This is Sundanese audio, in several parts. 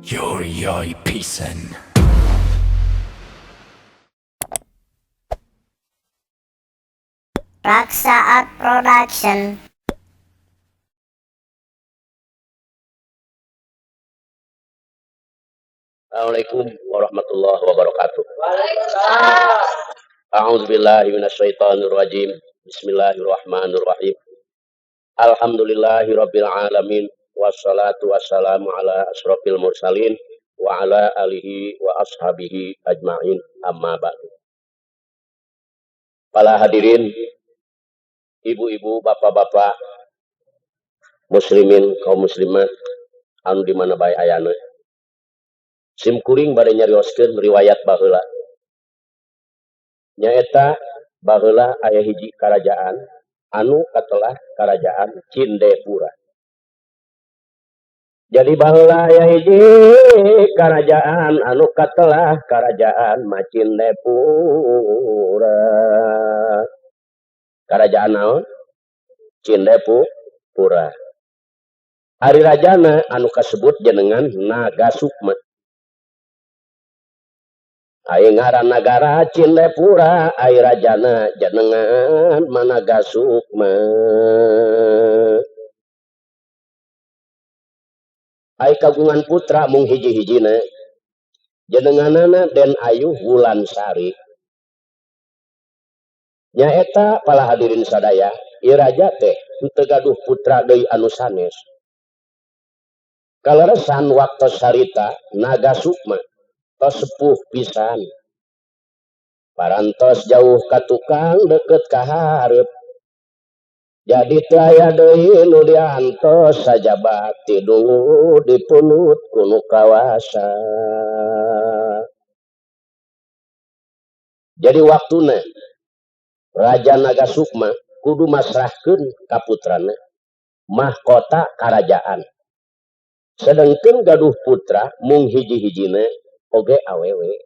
Yori Pisan. Raksa Art Production. Assalamualaikum warahmatullahi wabarakatuh. A'udzubillahi minasyaitonir rajim. Bismillahirrahmanirrahim. Alhamdulillahirabbil alamin wassalatu wassalamu ala asrofil mursalin wa ala alihi wa ashabihi ajmain amma ba'du. Para hadirin, ibu-ibu, bapak-bapak, muslimin, kaum muslimat anu di mana bae ayana. Simkuring bade nyarioskeun riwayat baheula. Nyaeta baheula aya hiji karajaan anu katelah karajaan Cindepura. Jadi baheula aya hiji karajaan anu katelah karajaan Cindepura. Karajaan naon? Cindepura. Ari rajana anu kasebut jenengan Nagasukma. Ai ngaran nagara Cindepura, ai rajana jenengan Managasukma. Ai kagungan putra mung hiji-hijina. Jenenganana Den Ayu Wulansari. Nyaeta pala hadirin sadaya, ieu raja teh henteu gaduh putra deui anu sanes. Kaleresan waktos sarita Nagasukma tos sepuh pisan. Parantos jauh ka tukang deket ka hareup. Jadi teu aya deui nu diantos sajabat tidungu dipunut ku nu kawasa. Jadi waktuna Raja Nagasukma kudu masrahkeun ka putrana mahkota karajaan. Sedengkeun gaduh putra mung hiji-hijina oge awewe,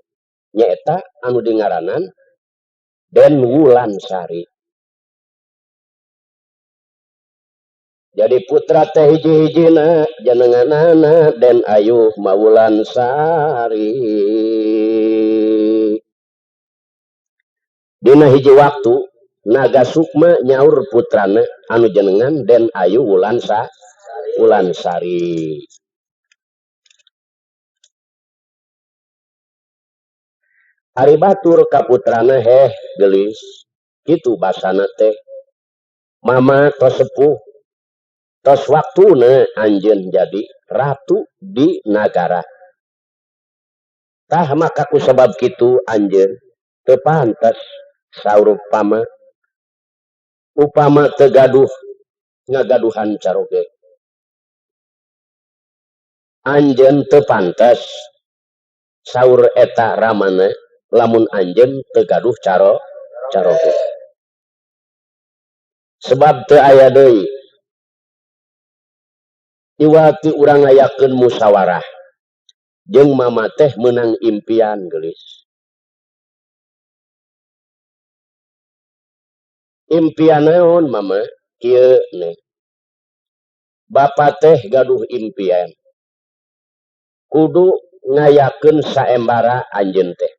nyaeta anu dingaranan Den Wulansari. Jadi putra teh hiji-hijina jenenganana Den Ayu Wulansari. Dina hiji waktu Nagasukma nyaur putrana anu jenengan Den Ayu Wulansari. Ari batur ka putrana, heh gelis, kitu basana teh. Mama tos sepuh, tos waktuna anjeun jadi ratu di nagara. Tah maka ku sebab kitu anjeun teu pantes saur upama teu gaduh ngagaduhan caroge. Anjeun teu pantes saur eta ramana lamun anjeun teu gaduh caroge. Sebab teu aya deui iwati urang ngayakeun musyawarah jeung mama teh meunang impian geus. Impian naon mama? Kieu nih. Bapa teh gaduh impian. Kudu ngayakeun saembara anjeun teh.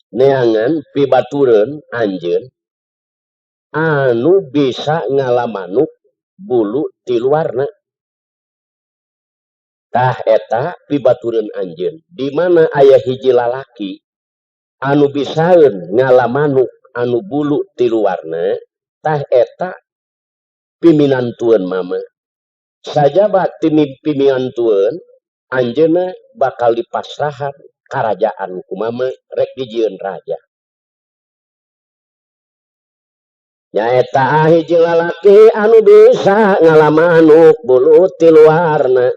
Neangan pibatureun anjeun anu bisa ngalamanuk bulu ti luarna. Tah eta pibatureun anjeun di mana aya hiji lalaki anu bisaeun ngalamanuk anu bulu ti luarna, tah eta piminantueun mama. Sajabat piminantueun anjeunna bakal dipasrahan karajaan ku mama rek dijieun raja. Nyaeta hiji lalaki anu bisa ngalamanuk bulu ti luarna.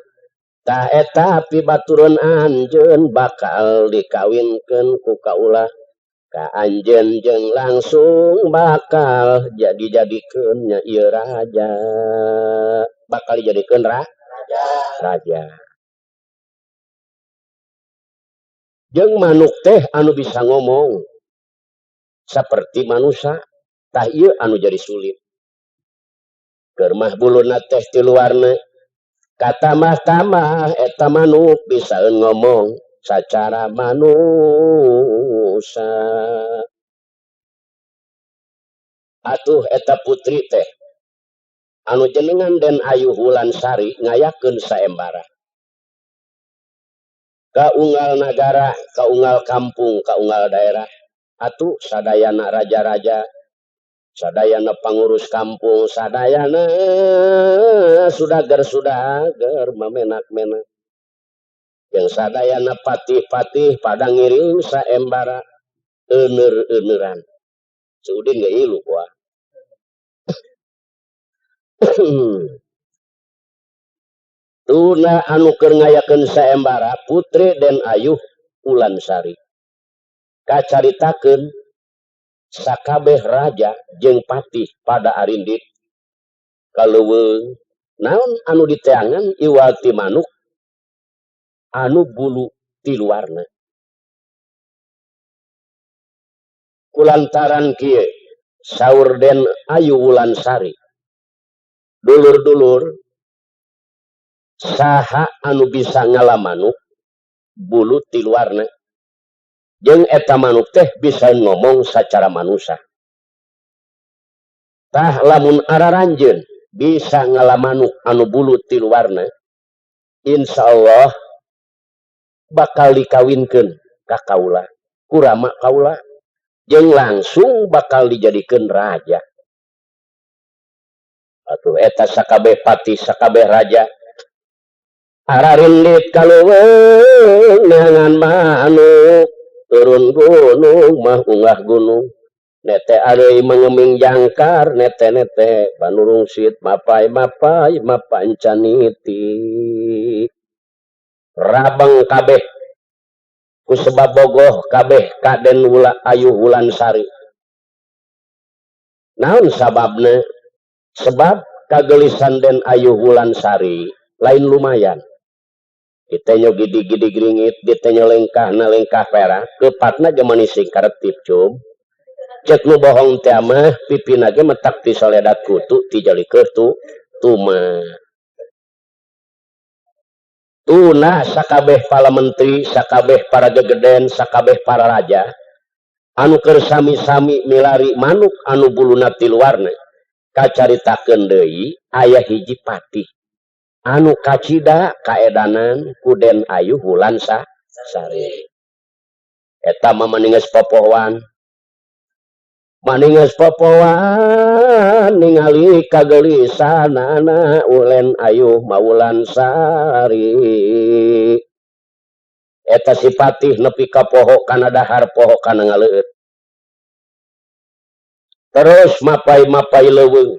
Tah eta pibatureun anjeun bakal dikawinkeun ku kaula ka anjeun jeung langsung bakal jadi-jadikeun nya ieu raja. Bakal dijadikeun raja. Jeung manuk teh anu bisa ngomong saperti manusia, tah ieu anu jadi sulit. Keur mah buluna teh ti luarna kata mahkamah eta manuk bisa ngomong secara manusia. Atuh eta putri teh anu jenengan Den Ayu Wulansari ngayakeun saembara ka unggal nagara, ka unggal kampung, ka unggal daerah. Atuh sadayana raja-raja, sadayana pangurus kampung, sadayana sudager mamenak-menak. Yang sadayana patih-patih pada ngiring saembara euner-euneran. Seudin ge ilu kuah. Tuna anu keur ngayakeun saembara putri Den Ayu Wulansari. Kacaritakeun sakabeh raja jeung patih pada arindit kaleuweung naon anu diteangan iwal ti manuk anu bulu ti luarna. Kulantaran kieu saur Den Ayu Wulansari, dulur-dulur saha anu bisa ngalamanuk bulu ti luarna jeung eta manuk teh bisa ngomong secara manusia. Tah lamun araranjeun bisa ngalamanuk anu bulu ti luarna, insyaallah bakal dikawinkeun ka kaula ku rama kaula jeung langsung bakal dijadikeun raja. Atuh eta sakabeh patih sakabeh raja ararindit kaleuweung neangan manuk turun gunung mah unggah gunung nete areuy mengeming jangkar nete-nete panurungsit mapai-mapai mapancaniti rabeng kabeh ku sebab bogoh kabeh ka Den Ayu Wulansari. Naon sababna? Sebab kagelisan Den Ayu Wulansari lain lumayan. Ditenyo gidi-gidi gringit, ditenyo lengkah perak, kepatna ge manising karetip cum. Cek nu bohong teh mah pipina ge metak ti soledat kutu ti jalikeun tuma. Tuna sakabeh para menteri, sakabeh para gegeden, sakabeh para raja anu keur sami-sami milari manuk anu buluna ti luarna. Kacaritakeun deui aya hiji patih anu kacida kaedanan ku Den Ayu Wulansari. Eta mah maningeus popohan ningali kagelisanana Ulen Ayu Wulansari. Eta si patih nepi ka poho kana dahar poho kana ngaleut. Terus mapai-mapai leuweung.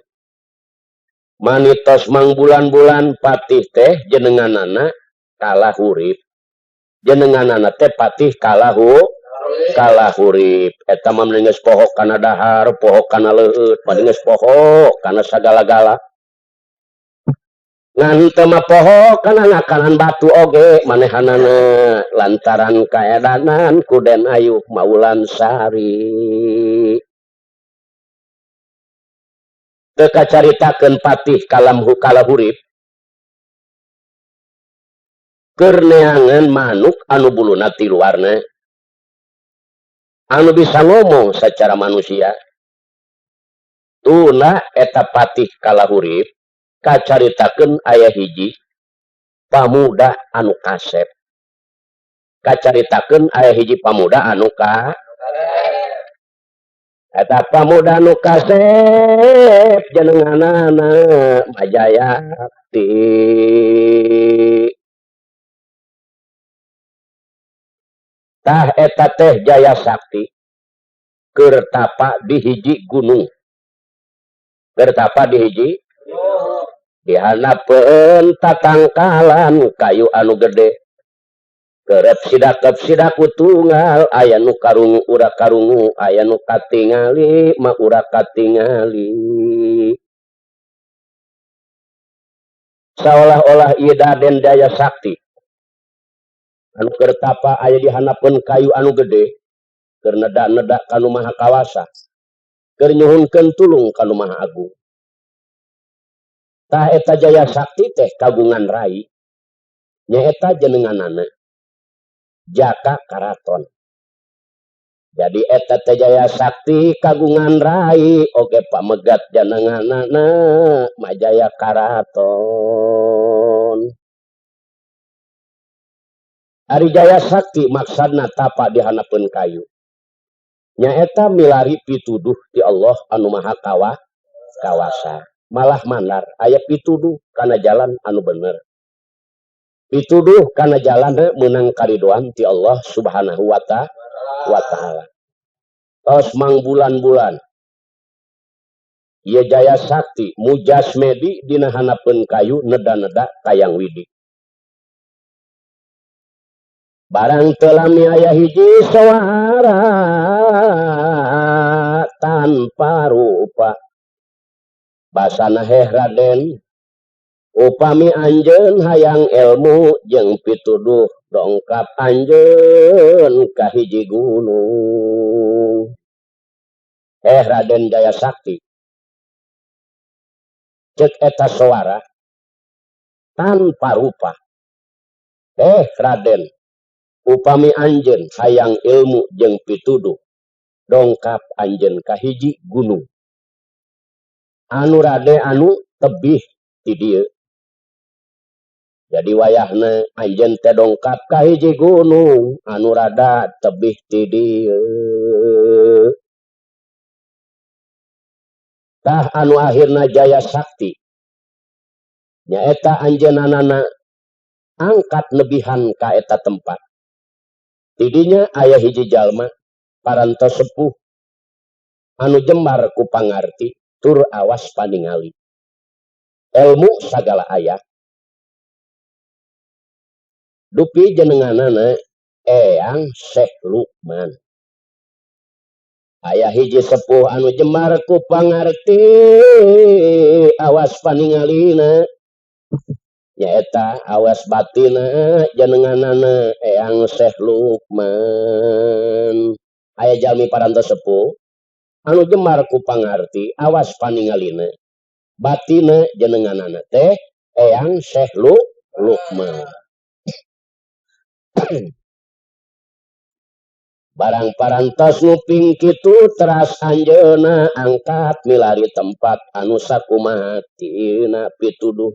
Manitos mang bulan-bulan patih teh jenenganana kalah urip. Jenenganana teh patih kalah urip. Eta mah geus poho kana dahar, poho kana leueut, geus poho kana sagala-gala. Ngan teu mah poho kana ngakanan batu oge manehanana lantaran kaedanan ku Den Ayu Wulansari. Teu kacaritakeun patih kalah urip keur neangan manuk anu buluna ti luarna anu bisa ngomong secara manusia. Tuna eta patih kalah urip kacaritakeun aya hiji pamuda anu kasep. Kacaritakeun aya hiji pamuda anu eta pamuda anu kasep jenenganana Majayati. Tah eta teh Jaya Sakti keur tapa di hiji gunung. Keur tapa di hiji dihanapeun tatangkalan kayu anu gede. Kerep sidak tunggal aya nu karungu urak karungu aya nu katingali mah urak katingali. Seolah-olah ieu Raden Jaya Sakti anu keur tapa aya di hanapeun kayu anu gede keur neda-neda ka Nu Maha Kawasa keur nyuhunkeun tulung ka Nu Maha Agung. tah eta Jaya Sakti teh kagungan rai nyaeta jenenganana Jaka Karaton. Jadi eta teh Jaya Sakti kagungan rai oge pamegat jenenganana Majaya Karaton. Ari Jaya Sakti maksudna tapa dihanapeun kayu. Nyaeta milari pituduh ti Allah anu maha kawasa. Malah mandar aya pituduh kana jalan anu bener. Pituduh kana jalan meunang karidoan ti Allah Subhanahu wa ta'ala. Tos mang bulan-bulan ieu Jaya Sakti mujasmedi dina hanapeun kayu neda-neda kayang widi. Barang telami aya hiji sawara tanpa rupa. Basana heh Raden, upami anjeun hayang ilmu jeung pituduh dongkap anjeun ka hiji gunung. Raden Jaya Sakti. Cek eta sawara tanpa rupa. Raden, upami anjeun hayang ilmu jeung pituduh dongkap anjeun ka hiji gunung anu rade anu tebih ti dieu. Jadi wayahna anjeun teh dongkap ka hiji gunung anu rada tebih ti dieu. Tah anu akhirna Jaya Sakti nyaeta anjeunanana angkat lebihan ka eta tempat. Tidinya aya hiji jalma parantos sepuh anu jembar ku pangarti tur awas paningali. Ilmu sagala aya. Dupi jenenganana Eyang Syekh Lukman. Aya hiji sepuh anu jembar ku pangarti awas paningalina. Nyaeta awas batina jenenganana Eyang Syekh Lukman. Aya jalmi parantos sepuh anu jembar ku pangarti awas paningalina. Batina jenenganana teh Eyang Syekh Lukman. Barang parantos nguping kitu teras anjeuna angkat milari tempat anu sakumaha tina pituduh.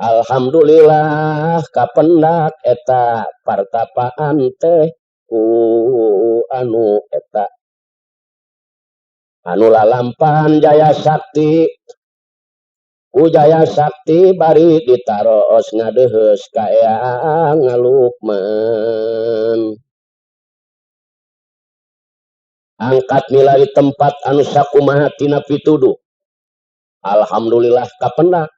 Alhamdulillah kapendak eta partapaan teh ku anu eta anu lalampan Jaya Sakti. Ku Jaya Sakti bari ditaros ngadeheus ka Eyang Lukman. Angkat milari tempat anu sakumaha tina pituduh. Alhamdulillah kapendak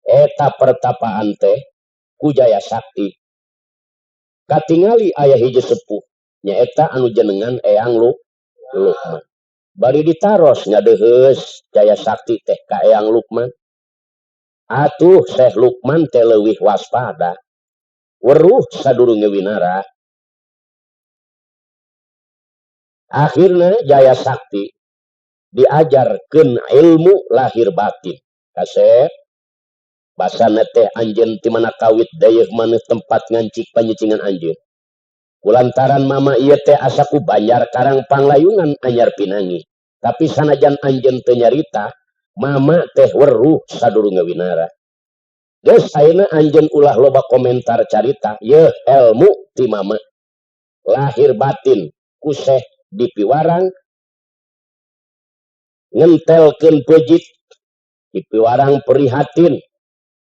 eta pertapaan teh ku Jaya Sakti. Katingali aya hiji sepuh nyaeta anu jenengan Eyang Lukman. Bari ditaros ngadeheus Jaya Sakti teh ka Eyang Lukman. Atuh Syekh Lukman teh leuwih waspada. Weruh sadurunge winara. Akhirna Jaya Sakti diajarkeun ilmu lahir batin. Kasep basana teh anjeun ti mana kawit dayeuh maneh tempat ngancik panyicingan anjeun. Kulantaran mama ieu teh asa ku banjar karang panglayungan anyar pinangi. Tapi sanajan anjeun teu nyarita, mama teh weruh sadurunge winara. Geus ayeuna anjeun ulah loba komentar carita, yeuh ilmu ti mama. Lahir batin ku Syekh di piwarang ngentelkeun pejit, di piwarang prihatin,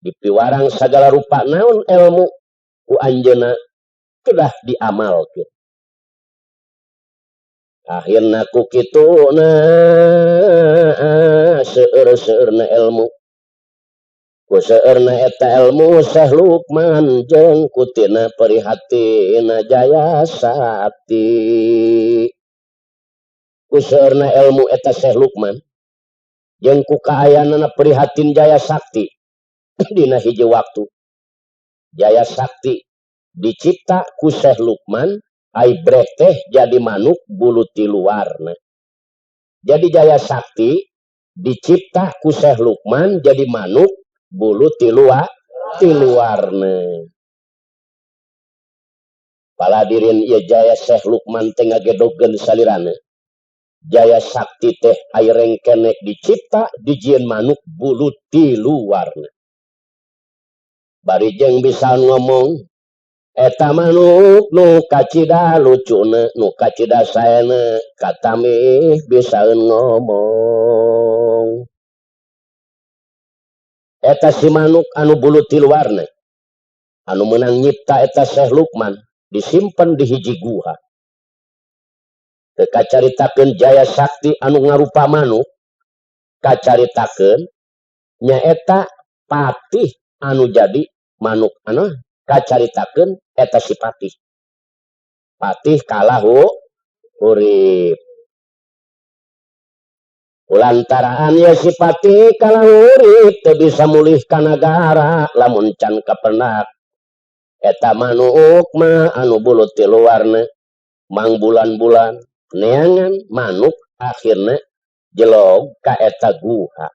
di piwarang sagala rupa naon ilmu ku anjeunna kedah diamalkeun. Akhirna ku kituna seueur-seueurna ilmu. Ku seueurna eta ilmu Syekh Lukman jeung kutina prihatina Jaya Sakti. Ku seueurna ilmu eta Syekh Lukman jeung ku kaayanana prihatin Jaya Sakti. Dina hiji waktu Jaya Sakti dicipta ku Syekh Lukman ai breh teh jadi manuk bulu ti luarna. Jadi Jaya Sakti dicipta ku Syekh Lukman jadi manuk bulu tiluarna. Paladirin ieu jaya Syekh Lukman teh ngagedogeun salirana. Jaya sakti teh aireng kenek dicipta dijieun manuk bulu tiluarna. Bari jeung bisa ngomong eta manuk nu kacida lucuna nu kacida saena katami bisaeun ngomong. Eta si manuk anu bulu tiluarna anu meunang nyipta eta Syekh Lukman disimpen di hiji guha. Kacaritakeun jaya sakti anu ngarupa manuk kacaritakeun nyaeta patih anu jadi manuk anu kacaritakeun eta si patih. Patih kalah urip. Lantaran ya si patih kalah urip teu bisa mulih ka nagara lamun can kapernak. Eta manuk mah anu bulu tiluarna mang bulan-bulan neangan manuk akhirna jelog ka eta guha.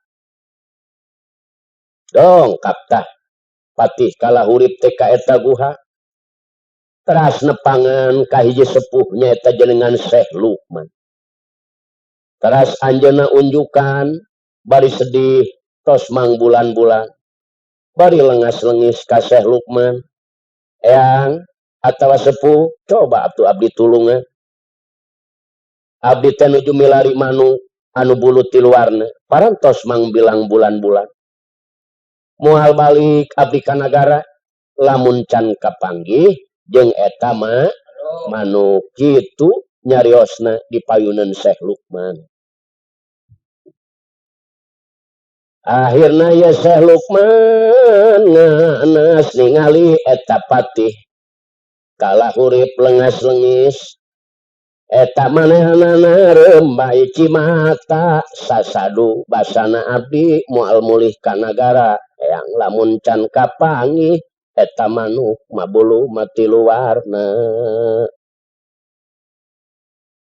Dong kaptah patih kalah urip teh ka eta guha. Teras nepangan ka hiji sepuh nyaeta jenengan Syekh Lukman. Teras anjeunna unjukan bari sedih tos mang bulan-bulan. Bari lengas-lengis ka Syekh Lukman. Eyang atawa sepuh coba atuh abdi tulungan. Abdi teh nuju milari manuk anu bulu tiluarna parantos mang bilang bulan-bulan. Moal balik abdi ka nagara lamun can kapanggih jeung eta mah manuk kitu nyariosna di payunan Syekh Lukman. Akhirna ya Syekh Lukman nganas ningali eta patih kalah urip lengas-lengis. Eta manehanana rembai cimata sasadu basana abdi moal mulih ka nagara yang lamun can kapanggih eta manuk mabulu mati luarna.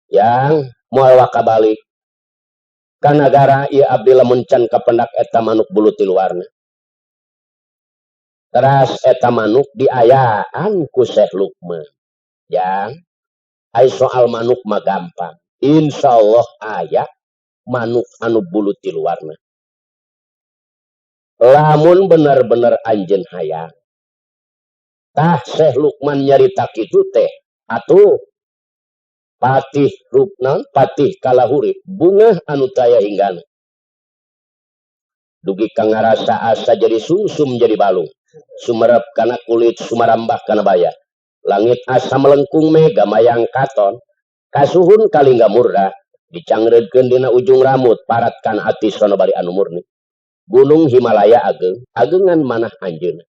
Yang moal wakabalik ka nagara ieu abdi lamun can kapendak eta manuk bulu tiluarna. Teras eta manuk diayaan ku Syekh Lukman. Yang ai soal manuk mah gampang. Insyaallah aya manuk anu bulu tiluarna. Lamun bener-bener anjeun hayang. Tah Syekh Lukman nyarita kitu teh atuh patih rupna patih kalah urip bunga anu taya hinggana. Dugi ka ngarasa asa jadi sumsum jadi balung. Sumerep kana kulit sumarambah kana baya. Langit asa melengkung mega mayang katon. Kasuhun kalingga murda. Dicangreudkeun dina ujung rambut. Parat kana ati sono bari anu murni. Gunung Himalaya ageng. Agengan manah anjeunna.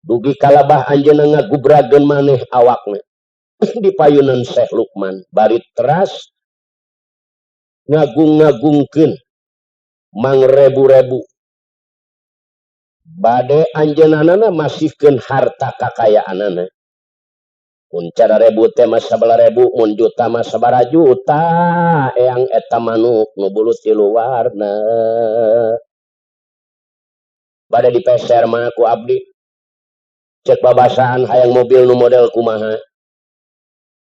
Dugi kalabah anjeunna ngagubrageun maneh awakna. Di payunan Syekh Lukman. Bari teras ngagung-ngagungkeun. Mangrebu-rebu. Bade anjeunana masihkeun harta kakayaanana. Mun cara rebu teh mah 11.000, mun juta mah 11 juta. Eyang eta manuk nu bulu tiluarna. Bade dipeser mah ku abdi. Cek babasaan hayang mobil nu model kumaha.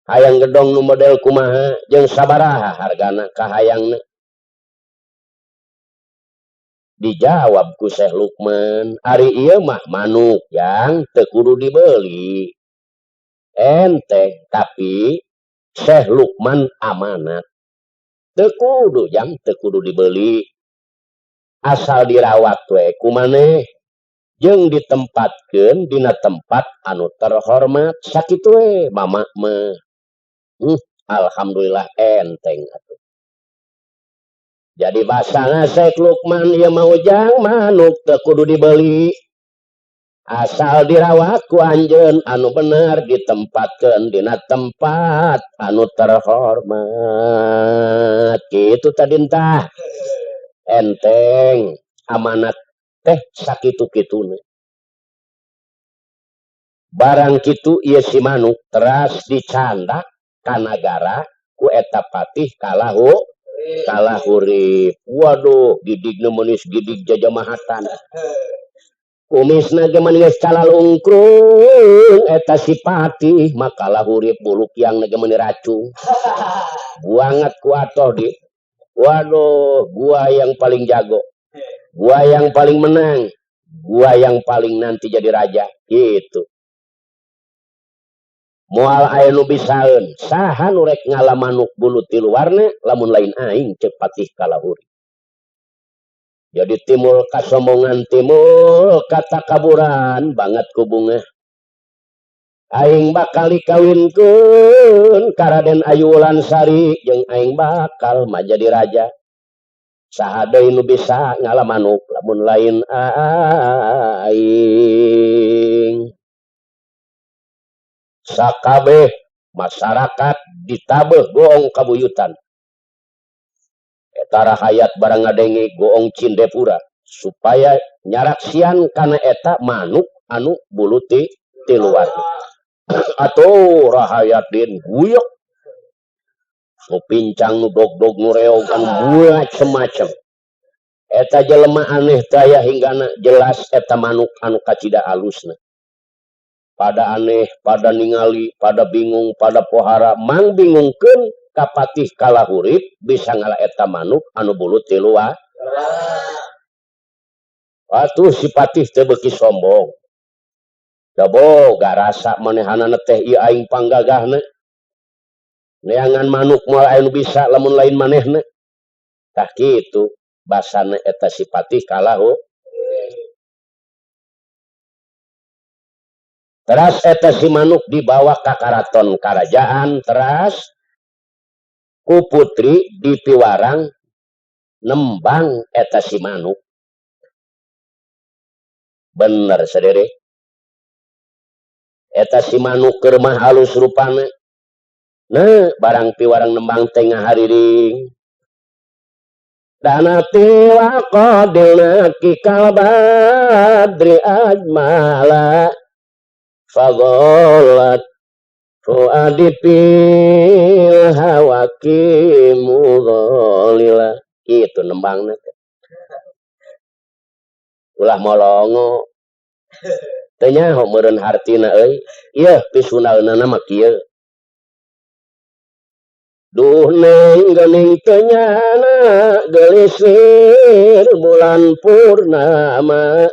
Hayang gedong nu model kumaha jeung sabaraha hargana kahayangna. Dijawab ku Syekh Lukman, ari ieu mah manuk yang teu kudu dibeli. Enteng, tapi Syekh Lukman amanat. Teu kudu teu kudu dibeli. Asal dirawat we ku maneh jeung ditempatkeun dina tempat anu terhormat sakitu we mama mah. Alhamdulillah enteng atuh. Jadi basana Syekh Lukman ieu mah ujang manuk teu kudu dibeli. Asal dirawat ku anjeun anu bener ditempatkeun dina tempat anu terhormat. Kitu tadi entah. Enteng amanat teh sakitu-kituna. Barang kitu ieu si manuk teras dicandak ka nagara ku eta patih kalah kalah urip. Waduh, gidig menis gidig jajamahatan. Kumisna ge geus calal ungkrung eta sipati makalah urip buluk yang ge meuni racun. Buangat ku atoh di. Waduh, gua yang paling jago. Gua yang paling menang. Gua yang paling nanti jadi raja. Gitu. Moal aya nu bisaeun saha nu rek ngalamanuk bulu ti luarna lamun lain aing ceuk patih kalahuri. Jadi timul kasombongan timul katakaburan banget ku bunga. Aing bakal dikawinkeun ka Raden Ayu Wulan Sari jeung aing bakal mah jadi raja. Saha deui nu bisa ngalamanuk lamun lain aing. Sakabeh masyarakat ditabeh goong kabuyutan. Eta rahayat barang ngadenge goong Cindepura supaya nyaraksian kana eta manuk anu bulu ti luar. Atuh rahayat din guyok. Nu pincang nu dog-dog nu reog anu buat semacam. Eta jelema aneh daya hinggana jelas eta manuk anu kacida alusna. Pada aneh, pada ningali, pada bingung, pada pohara, mang bingungkeun kapatih kalahurip bisa ngala eta manuk anu bulu ti luar. Atuh si patih teu beuki sombong. Da boga rasa manehanana teh ieu aing panggagahna. Neangan manuk moal aya nu bisa lamun lain manehna. Tah kitu basana eta si patih kalahu. Teras eta si manuk dibawa ka karaton karajaan teras ku putri dipiwarang nembang eta si manuk. Bener sadere. Eta si manuk keur mah halus rupana. Nah, barang piwarang nembang teh ngahariring. Dana tiwa qadilna kikal badri ajmala. Fagolat fuadi pil hawakimu golila. Itu nembangna teh. Ulah molongo. Teu nyaho meureun hartina euy. Ieu pisunaeunana mah kieu. Duh neng geuning teu nyana gelisir bulan purnama.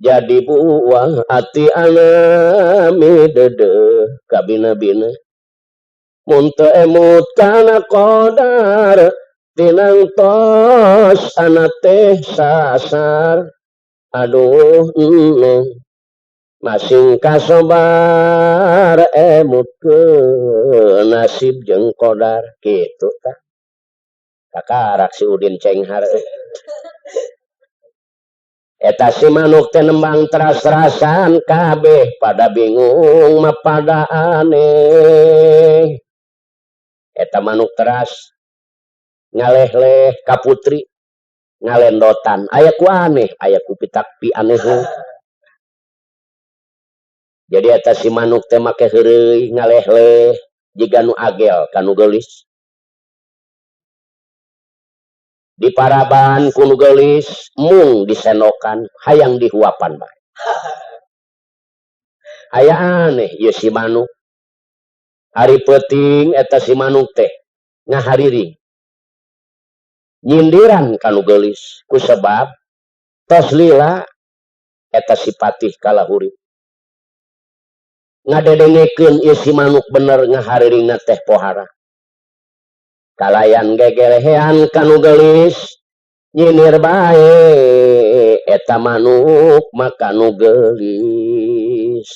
Jadi buah hati anami dede kabina-bina. Mun teu emut kana qadar tinang tos ana teh sasar. Aduh neng masing kasobar emut ke nasib jeung qadar kitu tah. Kakarak si Udin Cenghar. Eta si manuk teh nembang teras-terasan kabeh pada bingung mah pada aneh. Eta manuk teras ngaleh-leh ka putri ngalendotan aya ku aneh aya ku pitakpi aneh. Jadi eta si manuk teh make heureuy ngaleh-leh jiga nu agel kanu geulis. Di paraban kunu geulis mung disendokan hayang dihuapan bae. Aya aneh ieu si manuk. Hari peuting eta si manuk teh ngahariring. Nyindiran kanu geulis kusebab tos lila eta si patih kalahurip. Ngadedengekeun ieu si manuk bener ngahariringna teh pohara. Kalayan gegelehean kanu geulis nyinir bae eta manuk maka nu geulis.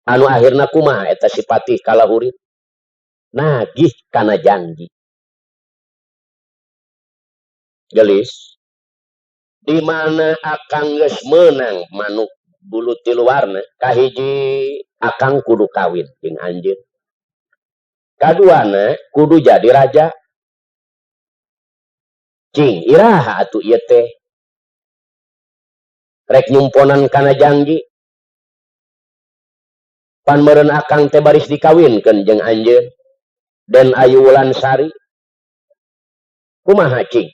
Anu akhirna kumaha eta si patih kalahurip nagih kana janji. Geulis di mana akang geus meunang manuk bulu ti luarna kahiji akang kudu kawin jeung anjeun. Kaduana kudu jadi raja. Cing iraha atuh ieu teh. Rek nyumponan kana janji. Pan meureun akang teh baris dikawinkeun jeung anjeun Den Ayu Wulan Sari. kumaha cing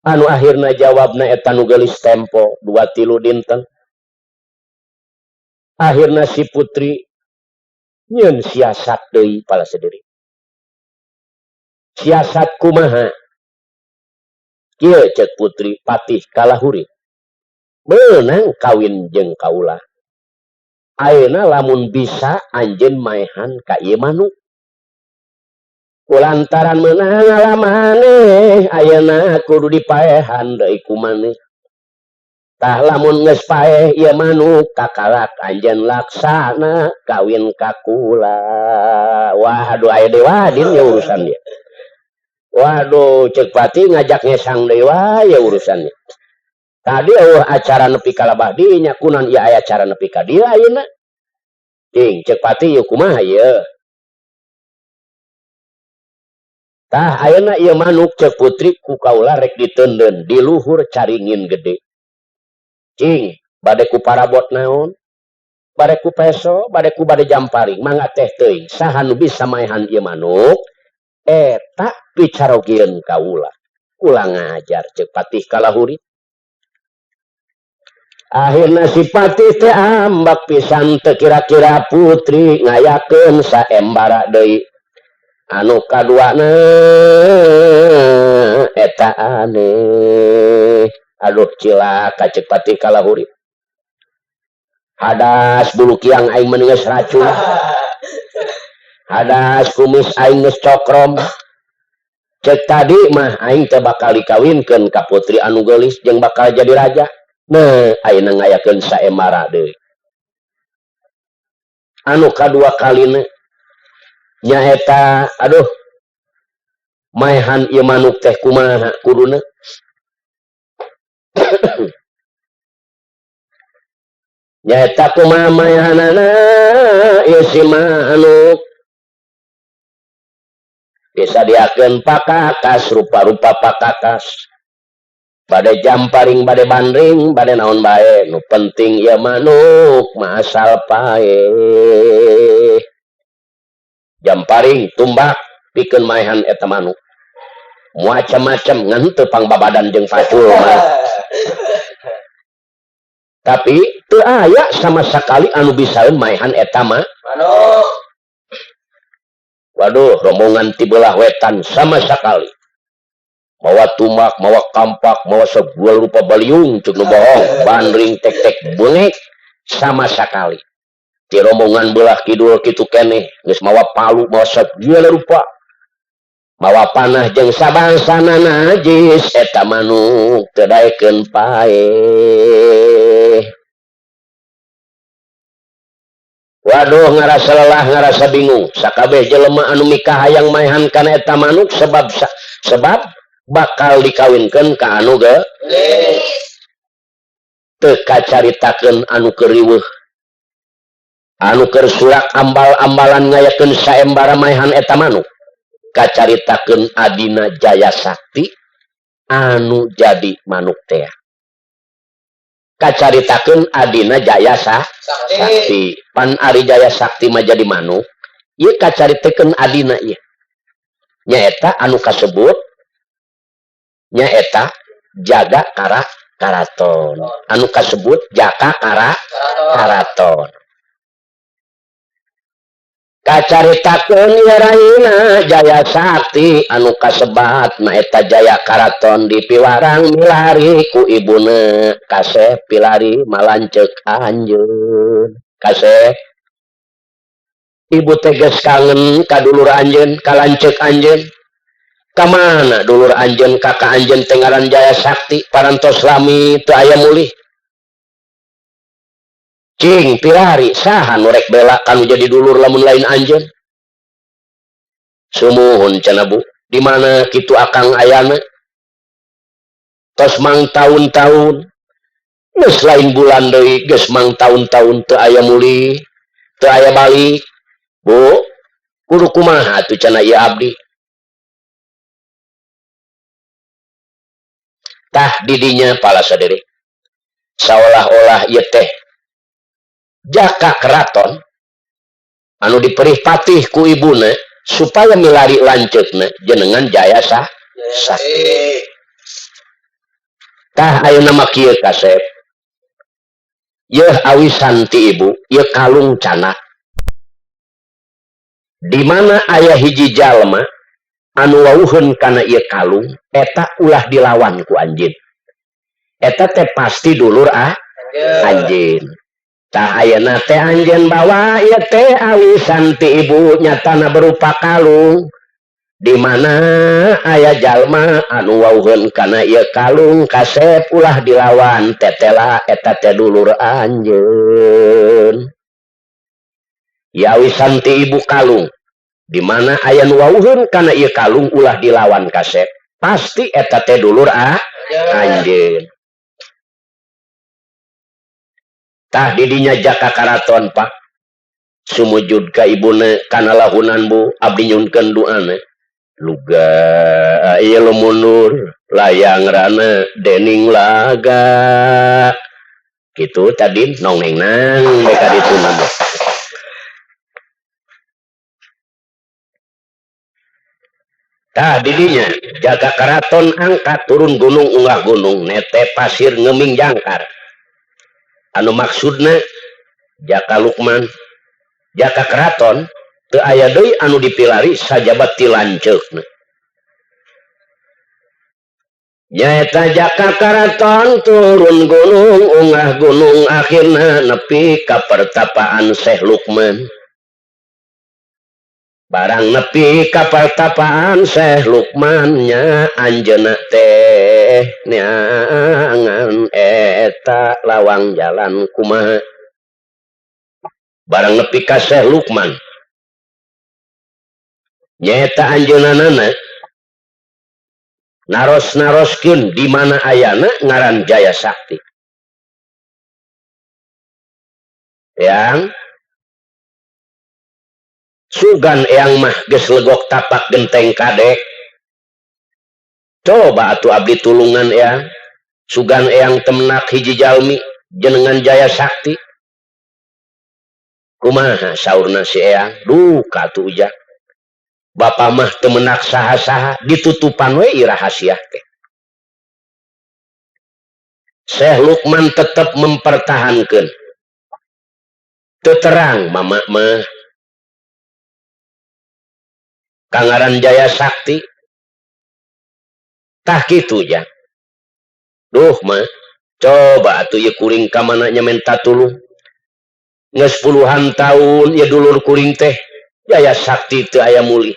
anu akhirna jawabna eta nu geulis tempo 2-3 dinten akhirna si putri nyeun siasat deui pala sadiri siasat kumaha kieu cek putri patih kalahuri beunang kawin jeung kaula ayeuna lamun bisa anjeun maehan ka ieu manuk kulantaran meunang ngalamane ayeuna kudu dipaehan deui ku maneh tah lamun geus paeh ieu manuk kakalak anjeun laksana kawin ka kula waduh aya dewa din ya urusan dia waduh cek pati ngajak ngesang deui wae ya urusannya tadi acara nepi ka labah dinya kunaon ieu aya acara nepi ka dieu ayeuna cing cek pati ieu kumaha ieu tah ayeuna ieu manuk cek putri ku kaula rek diteundeun di luhur caringin gede cing bade ku parabot naon bade ku peso bade ku bade jamparing mangga teh teuing saha nu bisa maehan ieu manuk eta picarogieun kaula kula ngajar cek patih kalahuri akhirna si patih teh ambak pisan teu kira-kira putri ngayakeun saembara deui anu kaduana eta aneh aduh cilaka cek patih kalahuri hadas bulu kiang aing meungeus racun hadas kumis aing geus cokrom cek tadi mah aing teh bakal dikawinkeun ka putri anu geulis jeung bakal jadi raja nah ayeuna ngayakeun saembara deui anu kadua kalina nyaeta aduh maehan ieu manuk teh kumaha kuduna nyaeta kumaha maehanana ieu si manuk disadiakeun pakakas rupa-rupa pakakas bade jamparing bade bandring bade naon bae nu penting ieu manuk mah asal paeh jamparing tumbak pikeun maehan eta manuk macam-macam ngan teu pangbabadan jeung pacul mah tapi teu aya sama sakali anu bisaeun maehan eta mah manuk waduh rombongan ti beulah wetan sama sakali mawa tumbak mawa kampak mawa saguel rupa baliung cuk nu bohong bandring tek-tek beungek sama sakali ti rombongan belah kidul kitu keneh geus mawa palu mawa saguel rupa mawa panah jeung sabangsana najis eta manuk teu daekeun paeh waduh ngarasa lelah ngarasa bingung sakabeh jelema anu mikah hayang maehan kana eta manuk sebab bakal dikawinkeun ka anu geulis teu kacaritakeun anu keuriweuh anu keur surak ambal-ambalan ngayakeun saembara maehan eta manuk kacaritakeun adina Jaya Sakti anu jadi manuk teh kacaritakeun adina Jaya Sakti pan ari Jaya Sakti mah jadi manuk ieu kacaritakeun adina ieu nyaeta anu kasebut nyaeta Jaga Karaton anu kasebut Jaka Karaton kacaritakeun yaraina Jaya Sakti anu kasebat na eta Jaya Karaton di piwarang milari ku ibuna kaseh pilari malanceuk anjeun kaseh ibu teh geus kangen ka dulur anjeun kalanceuk anjeun kamana dulur anjeun kakak anjeun teh ngaran Jaya Sakti parantos lami teu aya mulih cing pilari saha nu rek bela kanu jadi dulur lamun lain anjeun sumuhun cenah Bu di mana kitu akang ayana tos mang tahun-tahun geus lain bulan deui geus mang tahun-tahun teu aya mulih teu aya balik Bu kudu kumaha atuh cenah ieu abdi tah didinya pala sadiri saolah-olah ieu teh Jaka Keraton anu diperih patih ku ibuna supaya milari lanceukna jenengan jaya sakti. Tah ayeuna mah kieu Kasep. Yeuh awisan ti ibu, ieu kalung canak. Di mana aya hiji jalma anu wawuheun kana ieu kalung eta ulah dilawan ku anjeun. Eta teh pasti dulur anjeun. Tah ayeuna teh anjeun bawa ieu teh awisan ti ibu nyatana berupa kalung. Di mana aya jalma anu wawuheun kana ieu kalung Kasep ulah dilawan tetela eta teh dulur anjeun. Ya awisan ti ibu kalung. Di mana aya nu wawuheun kana ieu kalung ulah dilawan Kasep pasti eta teh dulur anjeun. Tah didinya jaka karaton Pak sumujud ka ibuna kana lahunan Bu abdi nyunkeun duana luga ieu lumunur layang rana dening laga kitu tadi nongnengnang beka dituna tah didinya jaga karaton angkat turun gunung unggah gunung nete pasir ngeming jangkar anu maksudna jaka Lukman jaka keraton teu aya deui anu dipilari sajabat ti lanceukna nyaeta jaka keraton turun gunung unggah gunung akhirna nepi ka pertapaan Syekh Lukman barang nepi ka pertapaan Syekh Lukman nya anjeunna teh neangan eta lawang jalan kumaha barang nepi ka Syekh Lukman nyaeta anjeunanana naros-naroskeun di mana ayana ngaran Jaya Sakti yang sugan eyang mah geus legok tapak genteng kadek coba atuh abdi tulungan eyang sugan eyang temenak hiji jalmi jenengan Jaya Sakti kumaha saurna si eyang duh katu ujak bapa mah temenak saha-saha ditutupan we rahasia teh Syekh Lukman tetap mempertahankan teu terang mama mah kangaran Jaya Sakti tah kitu ja duh mah coba atuh ieu kuring ka mana nya minta tulung geus puluhan tahun ya dulur kuring teh Jaya Sakti teu aya muli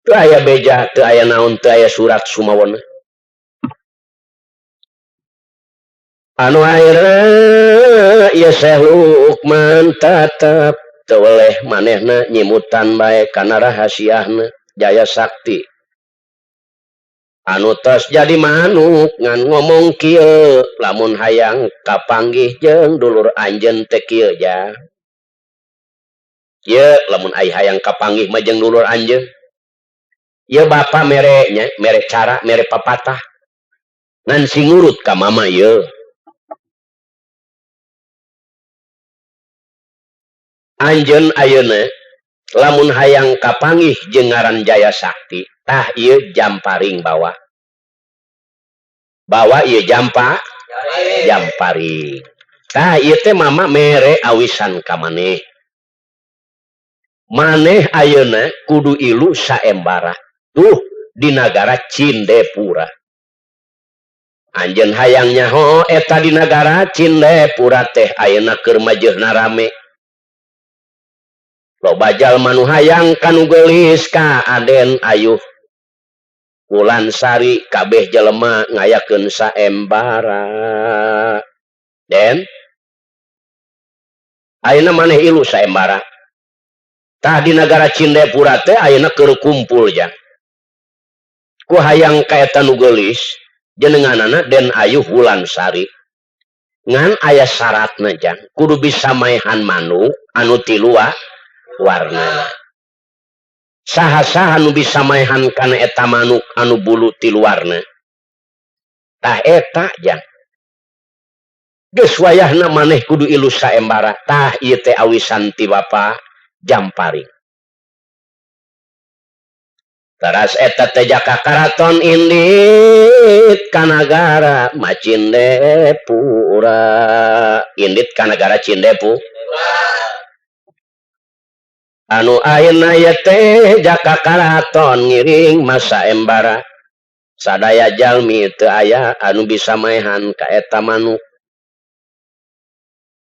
teu aya beja teu aya naon teu aya surat sumawona anu akhirna ieu Syekh Lukman tetep teu weleh manehna nyimutan bae kana rahasiana Jaya Sakti anu tos jadi manuk ngan ngomong kieu lamun hayang kapanggih jeung dulur anjeun teh kieu ja ye lamun ai hayang kapanggih mah jeung dulur anjeun ye bapa mere nya mere cara mere papatah ngan singurut ka mama ye anjeun ayeuna lamun hayang kapanggih jeung ngaran Jaya Sakti tah ieu jamparing bawa ieu jamparing tah ieu teh mama mere awisan ka maneh ayeuna kudu ilu saembara tuh di nagara Cindepura anjeun hayang nyaho eta di nagara Cindepura teh ayeuna keur majeuhna rame loba jalma nu hayang kanu geulis ka Aden ayuh Wulansari kabeh jelema ngayakeun saembara Den ayeuna maneh ilu saembara tah di nagara Cindepura teh ayeuna keur kumpul jang ku hayang ka eta nu geulis jenenganana Den Ayuh Wulansari ngan aya syaratna jang kudu bisa maehan manuk anu tilu warna saha-saha anu bisa maehan kana eta manuk anu bulu tilu warna tah eta jang geus wayahna maneh kudu ilu saembara tah ieu teh awisan ti bapa jamparing Teras eta teh Jaka Karaton indit ka nagara Macindepura. Indit ka nagara Cindepu. Anu ayeuna ieu teh Jaka Karaton ngiring masa embara. Sadaya jalmi teu aya anu bisa maehan ka eta manuk.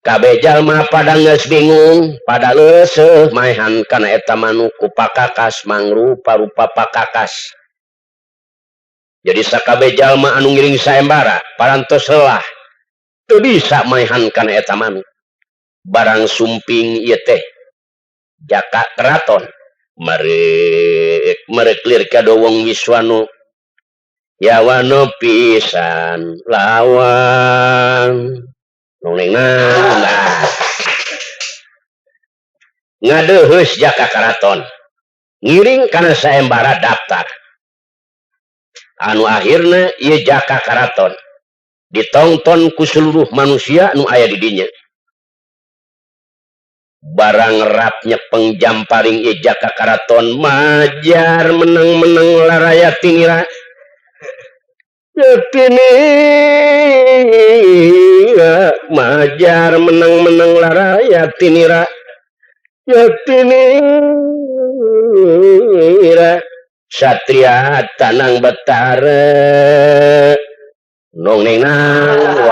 Kabeh jalma pada geus bingung, pada leuseuh maehan kana eta manuk ku pakakas mangrupa-rupa pakakas. Jadi sakabeh jalma anu ngiring saembara parantos lelah teu bisa maehan kana eta manuk. Barang sumping ieu teh Jaka Karaton merek lir ka dowong Wiswanu. Yawana pisan lawan ngadeuheus Jaka Karaton ngiring kana saembara daftar. Anu akhirna ieu Jaka Karaton ditonton ku seluruh manusia anu aya di dinya. Barang rap nyepeng jamparing ieu Jaka Karaton majar meneng-meneng laraya tinira. Yatinira majar meneng-meneng laraya tinira. Yatinira satria tanang betara nongnenang.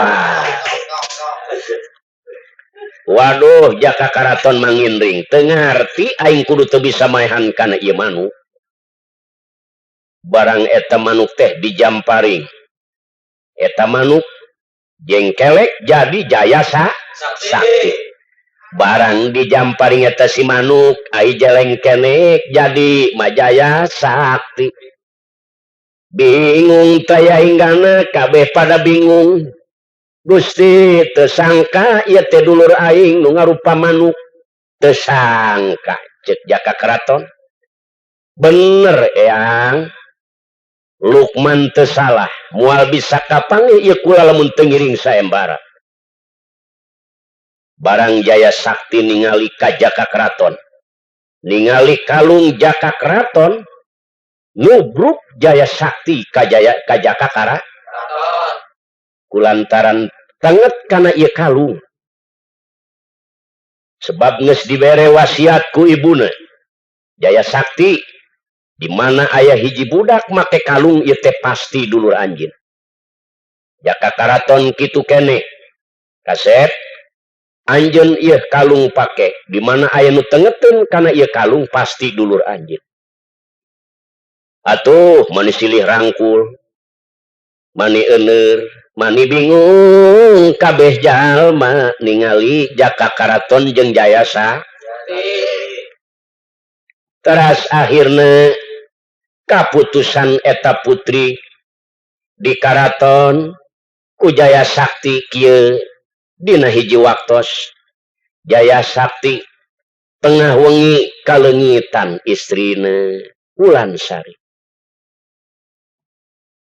Waduh Jaka Karaton mangindring teu ngarti aing kudu teu bisa maehan kana ieu manuk. Barang eta manuk teh dijamparing, eta manuk jengkelek jadi Jaya Sakti. Barang dijamparing eta si manuk ai jelengkenek jadi Majaya Sakti. Bingung taya hinggana kabeh pada bingung. Gusti teu sangka ieu teh dulur aing nu ngarupa manuk. Teu sangka ceuk Jaka Karaton. Bener eyang. Lukman teu salah moal bisa kapanggih ieu kula lamun teu ngiring saembara. Barang Jaya Sakti ningali ka Jaka Karaton, ningali kalung Jaka Karaton, nubruk Jaya Sakti ka Jaka Karaton. Kulantaran tanget kana ieu kalung. Sebab geus dibere wasiat ku ibuna Jaya Sakti, di mana ayah hiji budak make kalung ieu teh pasti dulur anjeun. Jaka Karaton kitu keneh. Kasep anjeun ieu kalung pake, di mana aya nu tengeteun kana ieu kalung pasti dulur anjeun. Atuh mani silih rangkul, mani euneur, mani bingung kabeh jalma ningali Jaka Karaton jeung Jaya Sakti. Teras akhirna kaputusan eta putri di Karaton ku Jaya Sakti kieu dina hiji waktos Jaya Sakti tengah wengi kalengitan istrina Wulansari.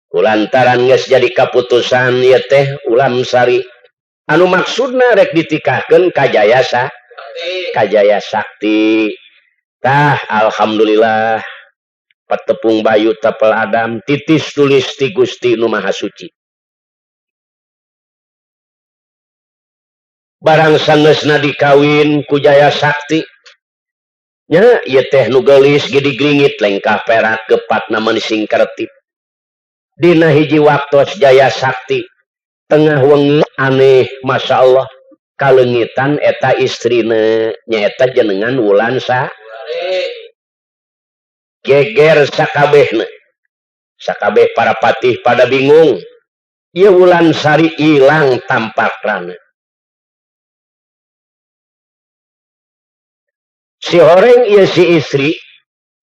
Kulantaran geus jadi kaputusan ieu teh Wulansari anu maksudna rek ditikahkeun ka Jaya Sakti. Tah alhamdulillah patepung bayu tapel adam titis tulis ti Gusti Nu Maha Suci. Barang sangeusna dikawin ku Jaya Sakti nya ieu teh nu geulis gedi gringit lengkah perak gepatna manising karetip. Dina hiji waktos Jaya Sakti tengah wengi aneh Masya Allah kalengitan eta istrina nyaeta jenengan Wulansari. Geger sakabehna, sakabeh para patih pada bingung. Ieu Wulansari ilang tampakrana. Si horeng ieu si istri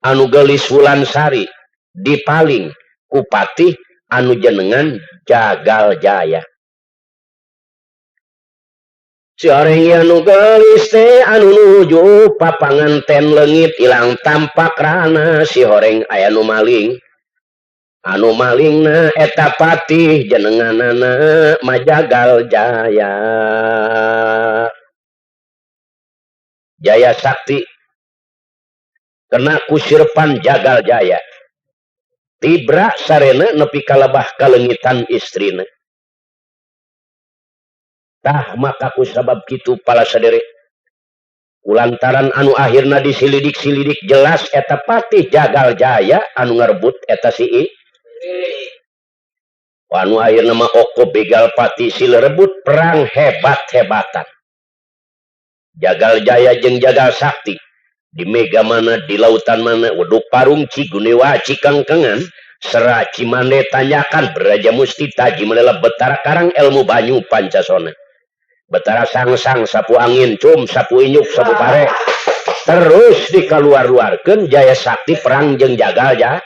anu geulis Wulansari dipaling ku patih anu jenengan Jagal Jaya. Si orang yang nu geulis teh anu nuju papanganten leungit ilang tampakrana si horeng aya nu maling. Anu malingna eta patih jenenganana Majagal Jaya. Jaya Sakti kena kusirpan Jagal Jaya. tibra sarena nepi kalebah kalengitan istrina. Tah maka ku sabab kitu pala sadere kulantaran anu akhirna disilidik-silidik jelas eta patih Jagal Jaya anu ngarebut eta si anu akhirna mah oko begal pati silerebut perang hebat-hebatan. Jagal Jaya jeung Jagal Sakti di mega mana di lautan mana waduk parung Cigunewa Cikangkengan Sera Cimande tanyakan Beraja Musti Taji Melela Betara Karang ilmu banyu Pancasona Betara Sangsang sapu angin cum sapu inyuk sapu pare terus dikaluar-luarkeun Jaya Sakti perang jeung Jagal Jaya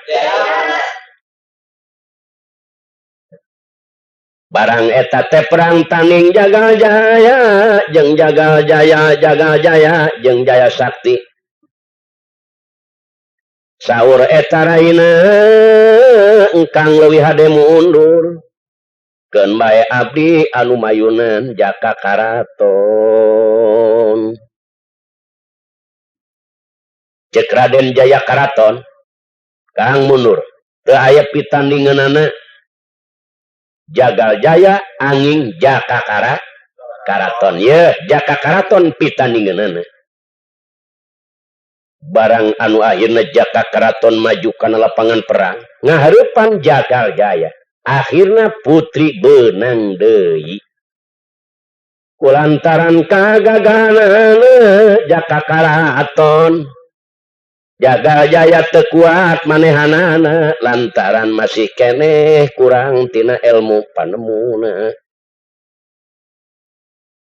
barang eta teh perang tanding Jagal Jaya jeung Jagal Jaya jeung Jaya Sakti saur eta raina engkang leuwih hade mundur keun bae abdi anu mayunan Jaka Karaton cek Raden Jaya Karaton kang mundur teu aya pitandingeunana Jagal Jaya angin Jaka Karaton ye Jaka Karaton pitandingeunana barang anu akhirna Jaka Karaton maju kana lapangan perang ngahareupan Jagal Jaya akhirna putri benang deui kulantaran kagaganana Jaka Karaton Jagal Jaya teu kuat manehanana lantaran masih keneh kurang tina ilmu panemuna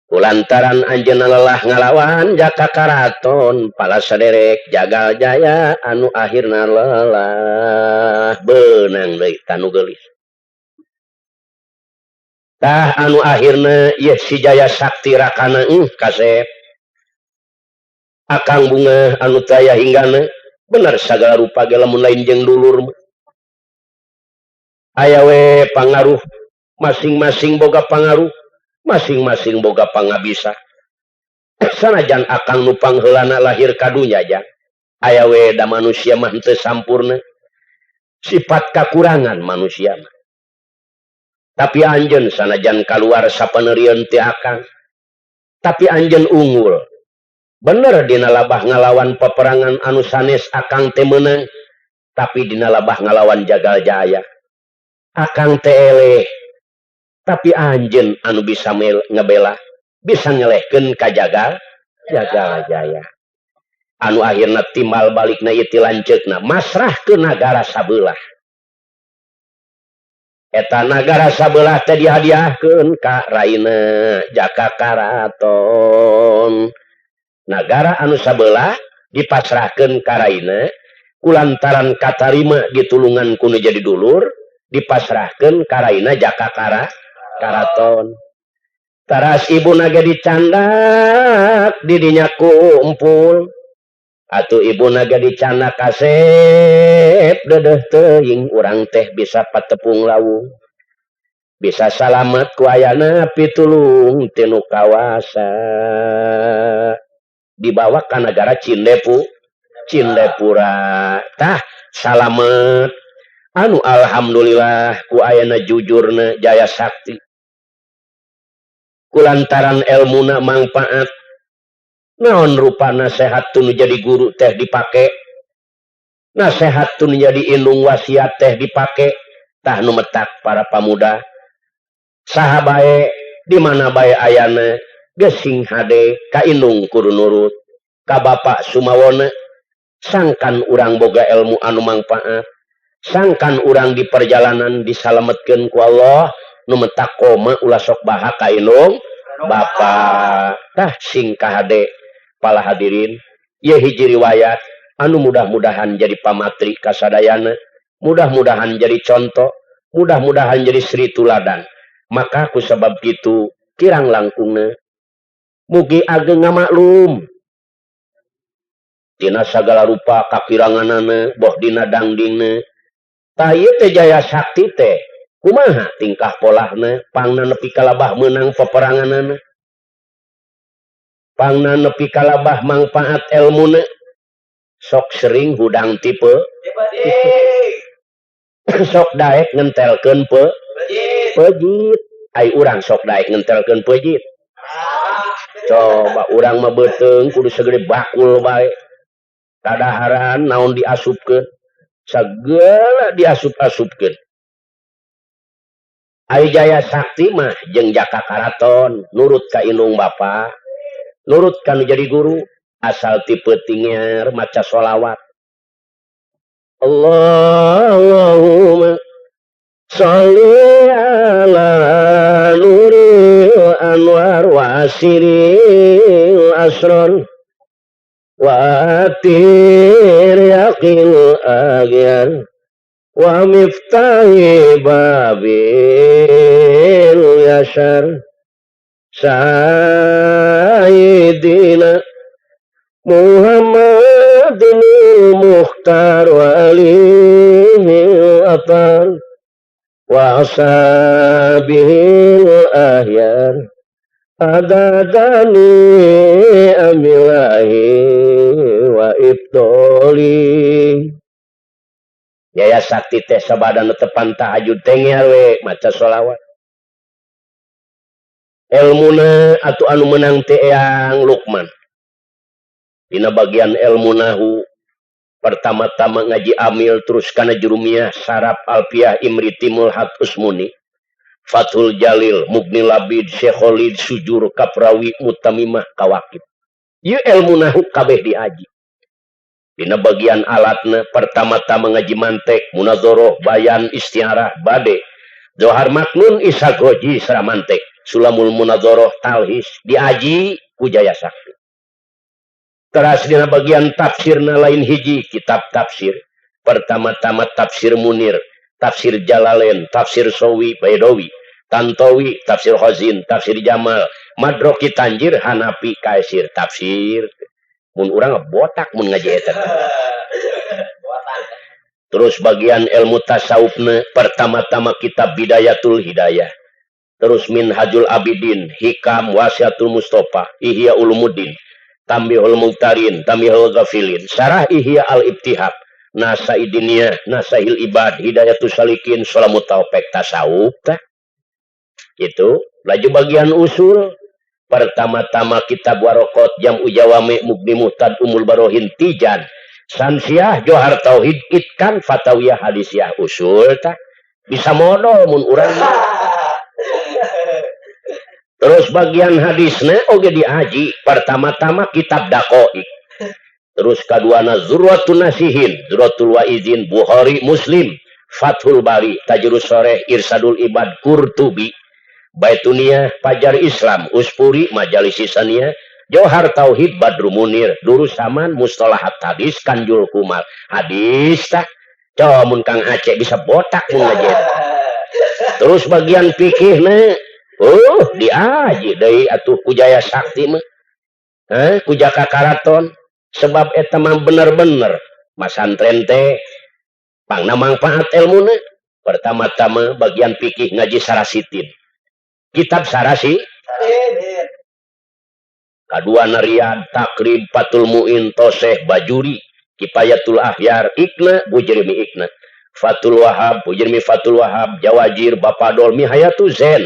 kulantaran anjeunna lelah ngalawan Jaka Karaton pala saderek Jagal Jaya anu akhirna lelah benang deui tanu geulis tah anu akhirna ieu si Jaya Sakti rakana kasep akang bunga anu taya hinggana bener sagala rupa ge lamun lain jeung dulur aya we pangaruh masing-masing boga pangaruh masing-masing boga pangabisa sanajan akang nu pangheulana lahir ka dunya jang aya we da manusia mah teu sampurna sifat kakurangan manusia mah tapi anjeun sanajan kaluar sapaneurieun ti akang tapi anjeun unggul bener dina labah ngalawan peperangan anu sanes akang teh meunang tapi dina labah ngalawan Jagal Jaya akang teh eleh tapi anjeun anu bisa ngebela bisa ngelehkeun ka Jagal Jaya anu akhirna timbal balikna ieu ti lanceukna masrah ke nagara sabelah eta nagara sabelah teh dihadiahkeun ka raina Jaka Karaton nagara anu sabelah dipasrahkeun ka raina kulantaran katarima ditulungan ku nu jadi dulur dipasrahkeun ka raina Jaka Karaton taras ibuna ge dicandak di dinya kumpul atuh ibuna ge dicandak kasep dedeh teuing urang teh bisa patepung lawung bisa salamet ku ayana pitulung tinu kawasa dibawa ka negara Cindepura tah salamet anu alhamdulillah ku ayana jujurna Jaya Sakti kulantaran elmuna mangpaat naon rupana sehat tunu jadi guru teh dipake nasehat tunu jadi indung wasiat teh dipake tah nu metak para pamuda saha bae di mana bae ayana gesing hade ka indung kudu nurut ka bapa sumawona sangkan urang boga ilmu anu mangpaat sangkan urang di perjalanan disalametkeun ku Allah nu metak koma ulah sok baha ka indung bapa tah sing kahade pala hadirin ieu hiji riwayat anu mudah-mudahan jadi pamatri kasadayana mudah-mudahan jadi contoh mudah-mudahan jadi sri tuladan maka ku sabab kitu kirang langkungna mugi ageng ngamaklum dina sagala rupa kakiranganana boh dina dangdingna tah ieu teh Jaya Sakti teh kumaha tingkah polahna pangna nepi kalabah meunang peperanganana pangna nepi kalabah mangpaat elmuna sok sering hudang tipe sok daek ngentelkeun pejit ai urang sok daek ngentelkeun pejit coba urang mah beuteung kudu segede bakul bae kadaharan naon diasupkeun sagala diasup-asupkeun ai Jaya Sakti mah jeung Jaka Karaton nurut ka indung bapa nurut kan jadi guru asal tipe tinggal maca sholawat Allahumma sholli ala nuril anwar wa asiril asrar wa atir yaqil agyar wa miftahi babil yasar sayyidina Muhammadin Mukhtar walihil atar wa ashabihil ahyar adadani amilahi wa ibtoli Jaya Sakti teh sabada netepan tahajud tengel we maca sholawat ilmuna atuh anu menang teh Eyang Lukman dina bagian ilmu nahu pertama-tama ngaji amil terus kana jurumiyah saraf alfiah imri timul hat usmuni fathul jalil mugni labid syekholid sujur kaprawi mutamimah kawakib ieu ilmu nahu kabeh diaji dina bagian alatna pertama-tama ngaji mantek munadzarah bayan istiarah bade johar maknun isagoji sara mantek sulamul munadzarah talhis diaji ku Jaya Sakti teras dina bagian tafsirna lain hiji kitab tafsir pertama-tama tafsir Munir tafsir Jalalain tafsir Sawi Baidawi Tantowi tafsir Khazin tafsir Jamal Madroki Tanjir Hanafi Kaisir tafsir mun urang botak mun ngaji eta terus bagian ilmu tasawufna pertama-tama kitab Bidayatul Hidayah terus Minhajul Abidin Hikam Wasiatul Mustafa Ihya Ulumuddin Tambihul Muqtarin, Tambihul Ghafilin, Syarah Ihya Al-Ibtihab, Nasaidiniyah, Nasahil Ibad, Hidayatus Salikin, Sholamut Taufik Tasawuf. Itu, laju bagian usul. Pertama-tama kitab Warokot, Jam'u Jawami, Mugni Muhtad, Umul Barohin, Tijan, Sansiah, Johar Tauhid, Itkan, Fatawiyah, Hadisiyah, Usul. Bisa modal, mun urang. Terus bagian hadisnya oge diaji pertama-tama kitab Daqaiq terus kaduana Zurwatun Nasihin Zurwatul Waizin Bukhari Muslim Fathul Bari Tajrus Soreh Irsadul Ibad Qurtubi Baituniyah Fajar Islam Uspuri Majalis Saniyah Johar Tauhid Badru Munir Durus Saman Mustalahat Hadis Kanjul Kumal hadis tak coba mun Kang Aceh bisa botak mun ngajet terus bagian fikihna diaji deui atuh ku Jaya Sakti mah ku Jaka Karaton sebab eta mah bener-bener masantren teh pangna mangpaat ilmuna pertama-tama bagian fikih ngaji Sarasitin kitab Sarasi kadua Riyad Takrib Fatul Muin Toseh Bajuri Kifayatul Ahyar Ikna Bujrimi Ikna Fatul Wahab Bujrimi Fatul Wahab Jawajir Bapadol Mihayatu Zen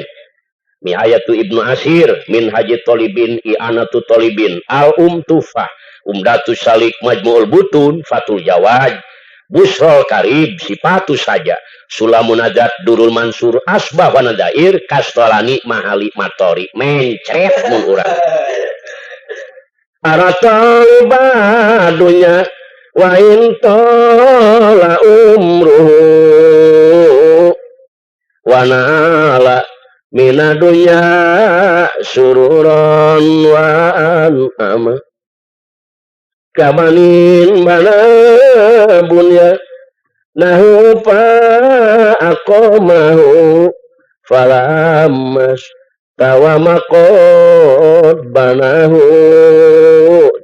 Mihayatu Ibnu Asir Min Haji Tolibin I'anatu Tolibin Al-Tufah Umdatus Salik Majmu'ul Butun Fatul Jawaj Busrol Karib Sipatu Saja Sulamun Nadat Durul Mansur Asbah Wanadair Kastolani Mahali Matori mencret mun urang Aratalibadunya wa intola umruhu wa nala minadunya sururon wa an'ama kamanin mana bunya nahu fa'akomahu falamas tawamakod banahu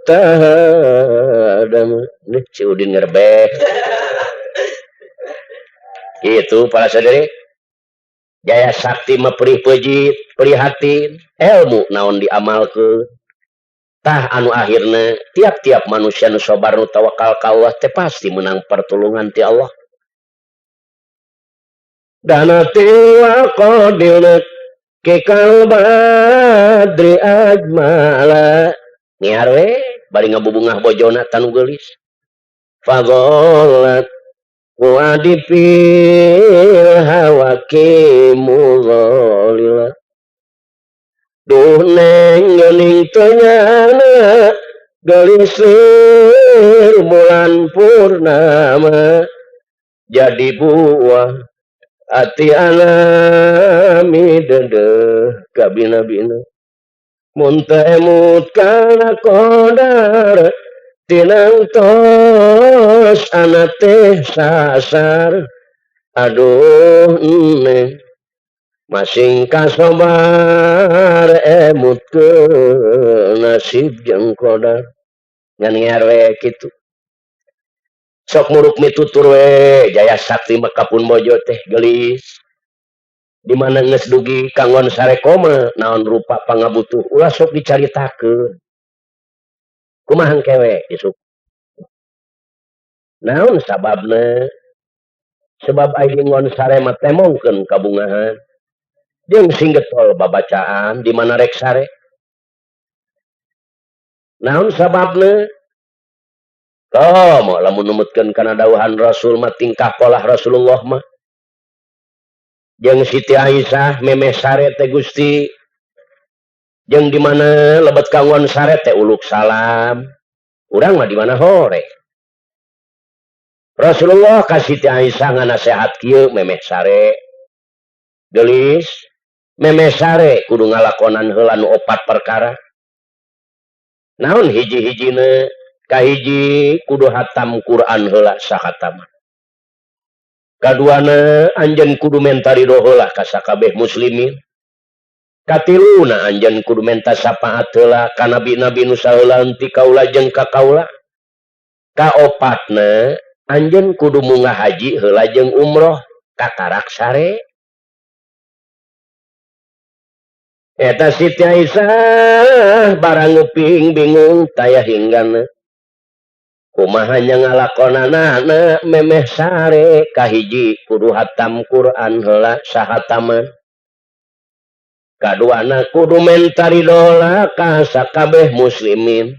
tahadam ini si Udin ngerbeh itu para saudari Jaya Sakti meperih pejit prihatin ilmu naon diamalkeun tah anu akhirna tiap-tiap manusia nu sabar nu tawakal ka Allah teh pasti menang pertolongan ti Allah danati wa qadil kekal badri ajmala niarwe bari ngabubungah bojona tanu geulis fagolat wadipil hawakimulolila duh neng geuning tanyana gelisir bulan purnama jadi buah ati alami dedeh kabina-bina muntah emut kana kodar tinang tos anak teh sasar aduh neng masing kasobar emut ke nasib jeung kodar ngan ngarwe kitu sok muruk mitutur we jaya sakti makapun bojo teh gelis di mana geus dugi kanggon sarekoma naon rupa pangabutuh ulah sok dicaritakeun kumaha kewe isuk naon sababna sebab aya ngon sare mah temongkeun kabungahan jeung sing getol babacaan di mana rek sare naon sababna komo lamun numutkeun kana dawuhan Rasul mah tingkah pola Rasulullah mah jeung Siti Aisyah memeh sare teh Gusti jeung di mana lebet kanggon sare teh uluk salam urang mah di mana hore Rasulullah ka Siti Aisyah nganasehat kieu memeh sare geulis memeh sare kudu ngalakonan heula nu 4 perkara naon hiji-hijina kahiji kudu hatam Quran heula sakataman kaduana anjeun kudu menta ridho heula ka sakabeh muslimin katiluna anjeun kudu menta syafaat heula ka nabi-nabi nu saheula ti kaula jeung ka kaula kaopatna anjeun kudu munggah haji heula jeung umroh ka karak sare eta Siti Aisyah barang nguping bingung taya hinggana kumaha nya ngalakonanana memeh sare kahiji kudu hatam Quran heula sahataman kaduana kudu menta ridho ka sakabeh muslimin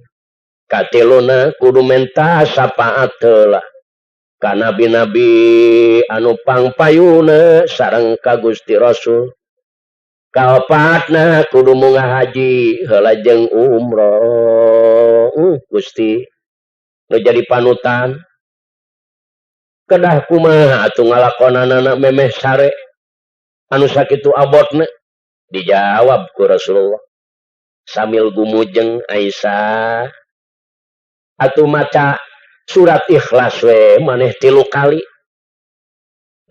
katiluna kudu menta syafaat heula ka nabi-nabi anu pangpayuna sareng ka Gusti Rasul kaopatna kudu munggah haji heula jeung umroh Gusti nu jadi panutan kedah kumaha atuh ngalakonanana memeh sare anu sakitu abotna dijawab ku Rasulullah sambil gumujeng Aisyah atuh maca surat Ikhlas we maneh 3 kali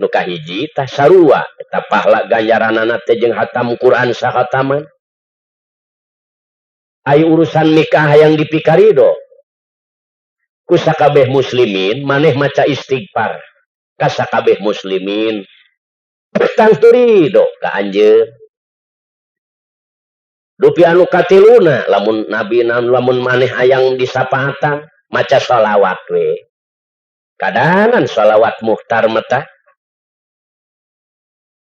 nu kahiji tah sarua eta pahala ganjaranana teh jeung hatam Quran sahataman aya urusan nikah yang dipikarido ku sakabeh muslimin maneh maca istighfar ka sakabeh muslimin petang turido ka anjeun dupi anu katiluna lamun nabi lamun maneh hayang disapaatan maca shalawat we kadanan shalawat muhtar mata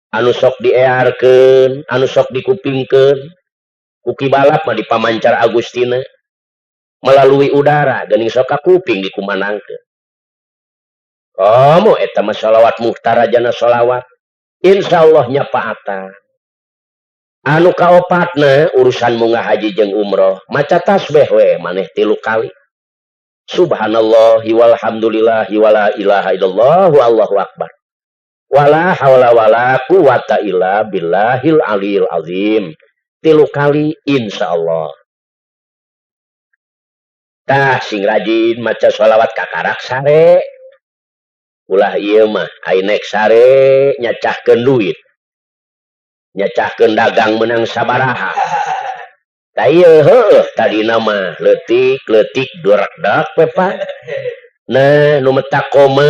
anu sok diearkeun anu sok dikupingkeun ku kibalap mah dipamancar Agustina melalui udara geuning sok ka kuping dikumanangkeun komo eta mah shalawat muhtar ajana shalawat insyaallah nyapaatan anu kaopatna urusan munggah haji jeung umroh maca tasbih we maneh 3 kali subhanallahi walhamdulillahi wala ilaha illallah wallahu akbar wala haula wala quwata illa billahil aliyil azim 3 kali insyaallah tah sing rajin maca shalawat ka karak sare ulah ieu mah ai nek sare nyacahkeun duit nyacahkeun dagang menang sabaraha tah ieu heueuh tadina mah leutik durak-dak we Pak nah nu meta koma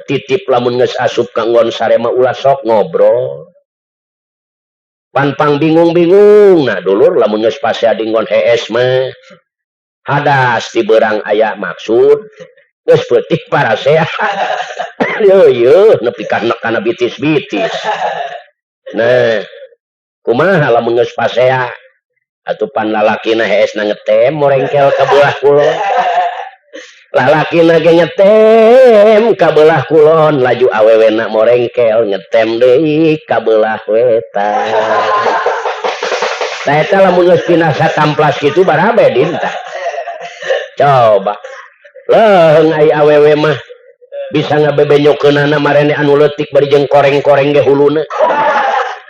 titip lamun geus asup ka nggon sare mah ulah sok ngobrol pan pang bingung-bingung nah dulur lamun geus pase adi nggon hees mah hadas ti beurang aya maksud geus peuting parasea. Nepi kana bitis-bitis. Nah, kumaha lamun geus pasea atupan lalakina heesna ngetem morengkel ka belah kulon. Lalakina ge ngetem ka belah kulon, laju awewena morengkel ngetem deui ka belah wetan. Tah eta lamun geus pindah satamplas kitu barabe dinta. Coba. Leung ai awewe mah bisa ngabebenyokeunana marene anu leutik bari jeung koreng-koreng ge huluna.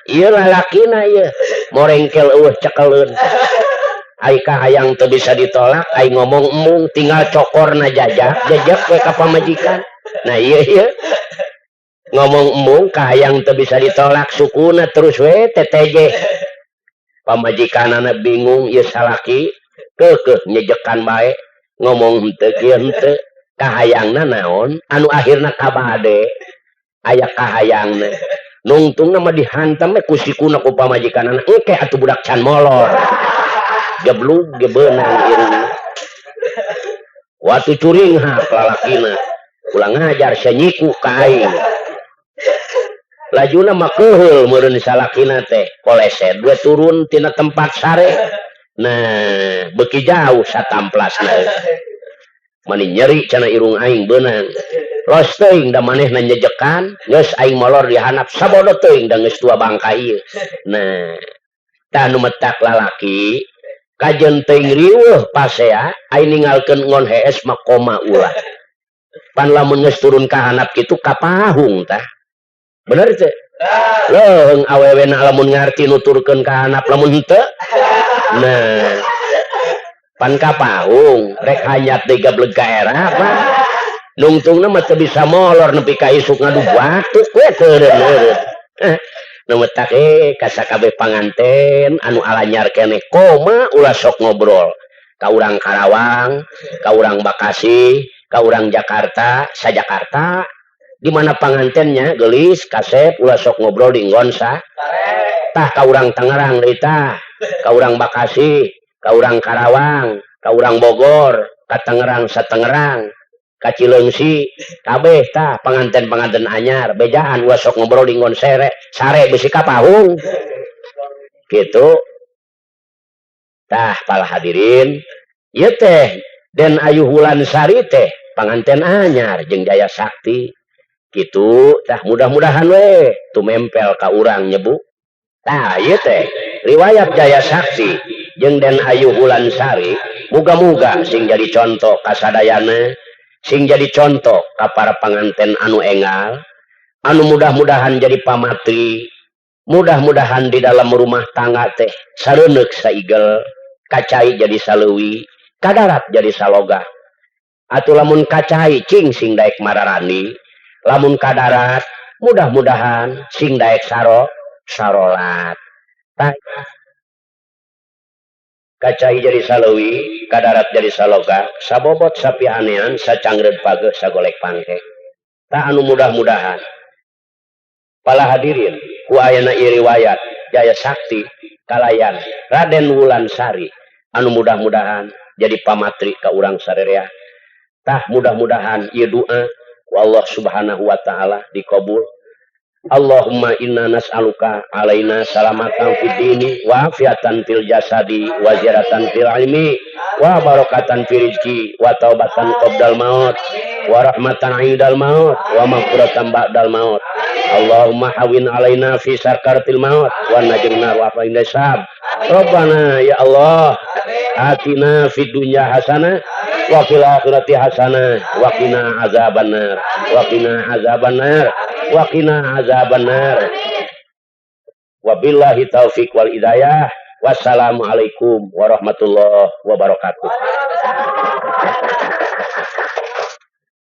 Ieu lalakina ieu morengkel eueuh cekeleun. Ai kahayang teu bisa ditolak, ai ngomong emung tinggal cokorna jajak we ka pamajikan. Nah ieu ngomong emung kahayang teu bisa ditolak sukuna terus we TTJ. Pamajikanana bingung ieu salaki keukeuh nyejekan bae ngomong henteu kieu henteu. Kahayangna naon anu akhirna kabade aya kahayangna nungtungna mah dihantam we kusikuna ku pamajikanana engke atuh budak can molor geblug gebeunang irungna watu curing lalakina ulang ngajar senyiku ka aing lajuna mah keheul meureun salakina teh koleset we turun tina tempat sare nah beuki jauh satamplasna mani nyeri cana irung aing beunang los teuing da manehna nyejekan geus aing molor dihanap sabodo teuing da geus tua bangka ieu. Nah tah nu metak lalaki kajeun teuing riweuh pasea aing ninggalkeun ngon hees mah koma ulah pan lamun geus turun ka handap kitu kapahung tah bener teh leung awewena lamun ngarti nuturkeun ka handap lamun henteu nah pan kapahung rek hayat deui gableg ka era apa nungtungna mah teu bisa molor nepi ka isuk ngadu batuk we teureun nu metak ka sakabeh panganten anu alanyar keneh koma ulah sok ngobrol ka urang Karawang ka urang Bekasi ka urang Jakarta sa Jakarta di mana pangantennya geulis kasep ulah sok ngobrol di nggon sa tah ka urang Tangerang deui tah ka urang Bekasi ka urang Karawang, ka urang Bogor, ka Tangerang satangerang, ka Cileungsi, kabeh tah panganten-panganten anyar, bejaan ulah sok ngobrol di ngon sare beusi kapahung. Kitu. Tah pala hadirin, ieu teh Den Ayu Wulansari teh panganten anyar jeung Jaya Sakti. Kitu tah mudah-mudahan we tumempel ka urang nyebu. Tah ieu teh riwayat Jaya Sakti jeung Den Ayu Wulansari muga-muga sing jadi contoh kasadayana sing jadi contoh ka para panganten anu enggal anu mudah-mudahan jadi pamatri mudah-mudahan di dalam rumah tangga teh sareuneuh saigel kacai jadi saleuwi kadarat jadi saloga atuh lamun kacai cing sing daek mararani lamun kadarat mudah-mudahan sing daek sarolat tah kacai jadi saleuwi kadarat jadi saloga sabobot sapianean sacangreud pageuh sagolek pangke tah anu mudah-mudahan pala hadirin ku ayana ieu riwayat Jaya Sakti kalayan Raden Wulansari anu mudah-mudahan jadi pamatri ka urang sarerea tah mudah-mudahan ieu doa ku Allah Subhanahu wa taala dikabul. Allahumma inna nas'aluka alaina salamatan fid dini wa afiatan fil jasadi wa ziyaratan fil ilmi wa barakatan fil rizqi wa taubatan qabdal maut wa rahmatan 'indal maut wa maghfiratan ba'dal maut. Allahumma hawin alaina fi sakaratil maut wa najina wa fa inda sab. Rabbana ya Allah atina fid dunya hasanah wa fil akhirati hasanah wa qina azabannar wa qina azabannar wa qina azabannar. Wabillahi taufik wal hidayah. Wassalamualaikum warahmatullahi wabarakatuh.